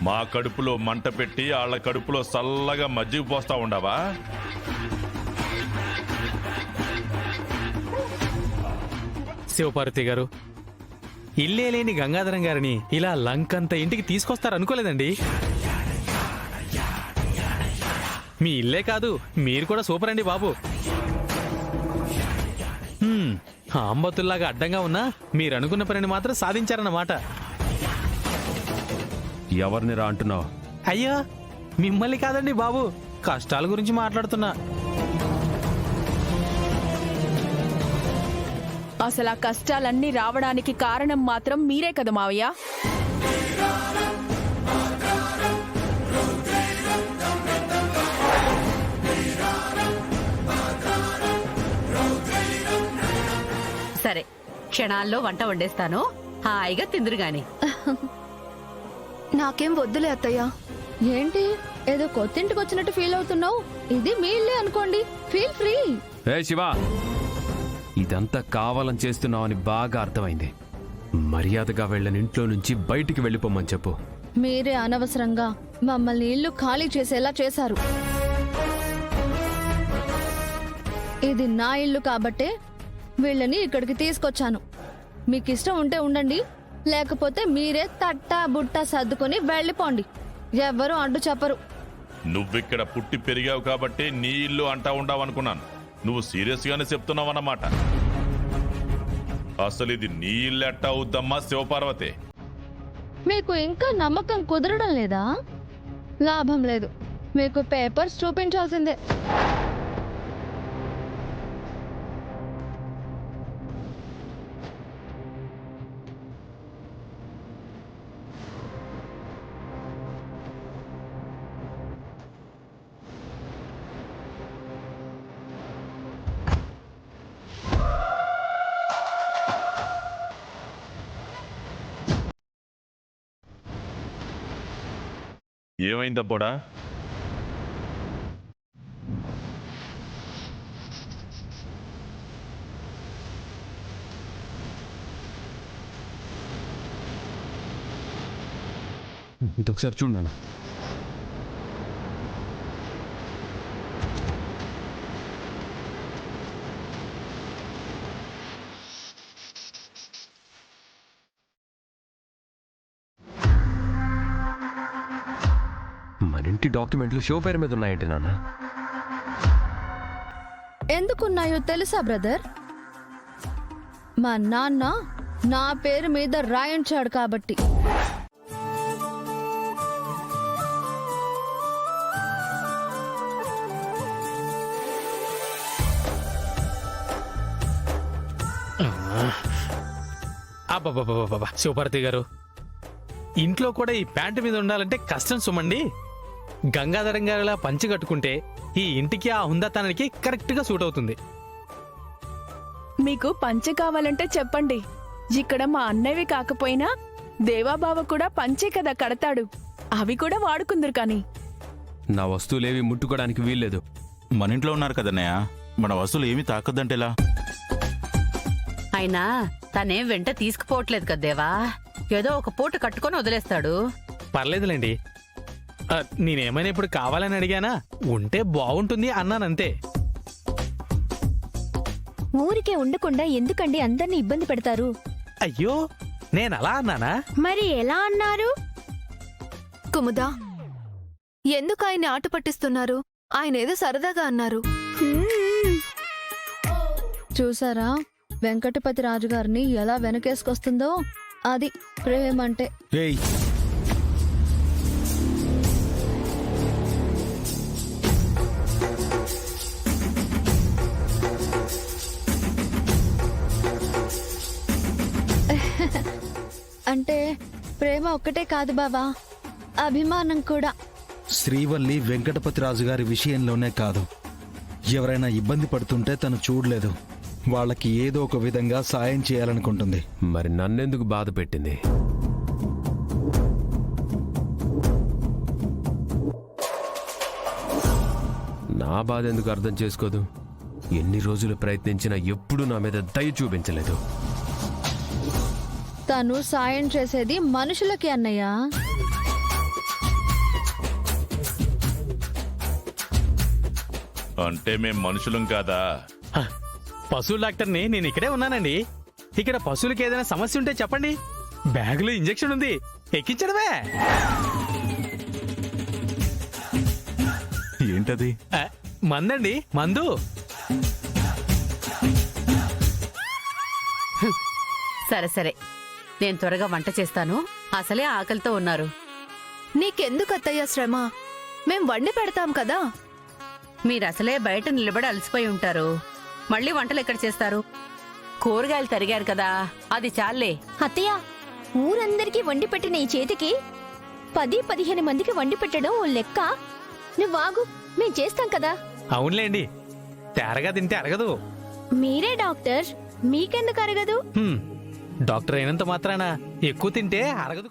మా కడుపులో మంట పెట్టి వాళ్ళ కడుపులో చల్లగా మజ్జిగ పోస్తా ఉండవా? శివపార్వతి గారు, ఇల్లే లేని గంగాధరం గారిని ఇలా లంకంత ఇంటికి తీసుకొస్తారనుకోలేదండి. మీ ఇల్లే కాదు, మీరు కూడా సూపర్ అండి బాబు. అంబతుల్లాగా అడ్డంగా ఉన్నా మీరు అనుకున్న పనిని మాత్రం సాధించారన్నమాట. ఎవరిని రా అంటున్నావు? అయ్యో, మిమ్మల్ని కాదండి బాబు, కష్టాల గురించి మాట్లాడుతున్నా. అసలు ఆ కష్టాలన్నీ రావడానికి కారణం మాత్రం మీరే కదా మావయ్య. సరే, క్షణాల్లో వంట వండేస్తాను, హాయిగా తిందురు గాని. నాకేం వద్దులే అత్తయ్య. ఏంటి ఏదో కొత్తింటికి వచ్చినట్టు ఫీల్ అవుతున్నావు? ఇది మీ ఇల్లే అనుకోండి, ఫీల్ ఫ్రీ. ఏ శివ, ఇదంతా కావాలని చేస్తున్నావని బాగా అర్థమైంది. మర్యాదగా వెళ్ళని ఇంట్లో నుంచి బయటికి వెళ్ళిపోమని చెప్పు. మీరే అనవసరంగా మమ్మల్ని ఇల్లు ఖాళీ చేసేలా చేశారు. ఇది నా ఇల్లు కాబట్టే వీళ్ళని ఇక్కడికి తీసుకొచ్చాను. మీకు ఇష్టం ఉంటే ఉండండి, లేకపోతే మీరే తట్టా బుట్ట సర్దుకొని వెళ్ళిపోండి. ఎవ్వరూ అడ్డు చెప్పరు. నువ్విక్కడ పుట్టి పెరిగావు కాబట్టి నీ ఇల్లు అంటా ఉండవనుకున్నాను. నువ్వు సీరియస్ గానే చెప్తున్నావన్నమాట. అసలు ఇది నీ ఇల్లు ఎట్టా అవుద్దమ్మా శివపార్వతి? మీకు ఇంకా నమ్మకం కుదరడం లేదా? లాభం లేదు, మీకు పేపర్స్ చూపించాల్సిందే. ఏమైందబ్బోడా? ఒకసారి చూడు నాన్న. మన ఇంటి డాక్యుమెంట్లు షో పేరు మీద ఉన్నాయండి నాన్న. ఎందుకున్నాయో తెలుసా బ్రదర్? మా నాన్న నా పేరు మీద రాయించాడు కాబట్టి. అబ్బబ్బబ్బబ్బబ్బా, శివపార్వతి గారు, ఇంట్లో కూడా ఈ ప్యాంటు మీద ఉండాలంటే కష్టం సుమండి. గంగాధరం గారిలా పంచి కట్టుకుంటే ఈ ఇంటికి ఆ హుందాతనానికి కరెక్ట్ గా సూట్ అవుతుంది. మీకు పంచె కావాలంటే చెప్పండి. ఇక్కడ మా అన్నయ్యవి కాకపోయినా దేవాబావ కూడా పంచే కదా కడతాడు, అవి కూడా వాడుకుందరు. కానీ నా వస్తువులేవి ముట్టుకోవడానికి వీల్లేదు. మన ఇంట్లో ఉన్నారు కదన్నయ్య, మన వస్తువులు ఏమీ తాకద్దంటేలా? అయినా తనేం వెంట తీసుకుపోవట్లేదు కదేవా, ఏదో ఒక పూట కట్టుకొని వదిలేస్తాడు. పర్లేదులేండి, నేనేమైనా ఇప్పుడు కావాలని అడిగానా? ఉంటే బాగుంటుంది అన్నానంతే. ఊరికే ఉండకుండా ఎందుకండి అందరినీ ఇబ్బంది పెడతారు? అయ్యో, నేనలా అన్నానా? మరి ఎలా అన్నారు? కుముదా, ఎందుకు ఆయన ఆట పట్టిస్తున్నారు? ఆయన ఏదో సరదాగా అన్నారు. చూసారా వెంకటపతి రాజు గారిని ఎలా వెనకేసుకొస్తుందో? అది ప్రేమంటే. అంటే ప్రేమ ఒక్కటే కాదు బావా, అభిమానం కూడా. శ్రీవల్లి వెంకటపతి రాజు గారి విషయంలోనే కాదు, ఎవరైనా ఇబ్బంది పడుతుంటే తను చూడలేదు, వాళ్ళకి ఏదో ఒక విధంగా సాయం చేయాలనుకుంటుంది. మరి నన్నెందుకు బాధ పెట్టింది? నా బాధ ఎందుకు అర్థం చేసుకోదు? ఎన్ని రోజులు ప్రయత్నించినా ఎప్పుడూ నా మీద దయ చూపించలేదు. తను సాయం చేసేది మనుషులకి అన్నయ్య. అంటే మేం మనుషులం కాదా? హ, పశువుల డాక్టర్ని నేను ఇక్కడే ఉన్నానండి. ఇక్కడ పశువులకి ఏదైనా సమస్య ఉంటే చెప్పండి. బ్యాగులో ఇంజెక్షన్ ఉంది, ఎక్కించడమే. ఏంటది? ఆ, మందండి, మందు. సరే సరే, నేను త్వరగా వంట చేస్తాను. అసలే ఆకలితో ఉన్నారు. నీకెందుకు అత్తయ్య శ్రమ? మేం వండి పెడతాం కదా. మీరు అసలే బయట నిలబడి అలసిపోయి ఉంటారు. మళ్ళీ వంటలు ఎక్కడ చేస్తారు? కూరగాయలు తరిగారు కదా, అది చాలే. అత్తయ్య, ఊరందరికీ వండి పెట్టిన ఈ చేతికి 10-15 మందికి వండి పెట్టడం ఓ లెక్క. నువ్వు ఆగు, మేం చేస్తాం కదా. అవునులేండి, తేరగా తింటే అరగదు. మీరే డాక్టర్, మీకెందుకు అరగదు? డాక్టర్ అయినంత మాత్రాన ఎక్కువ తింటే అరగదు.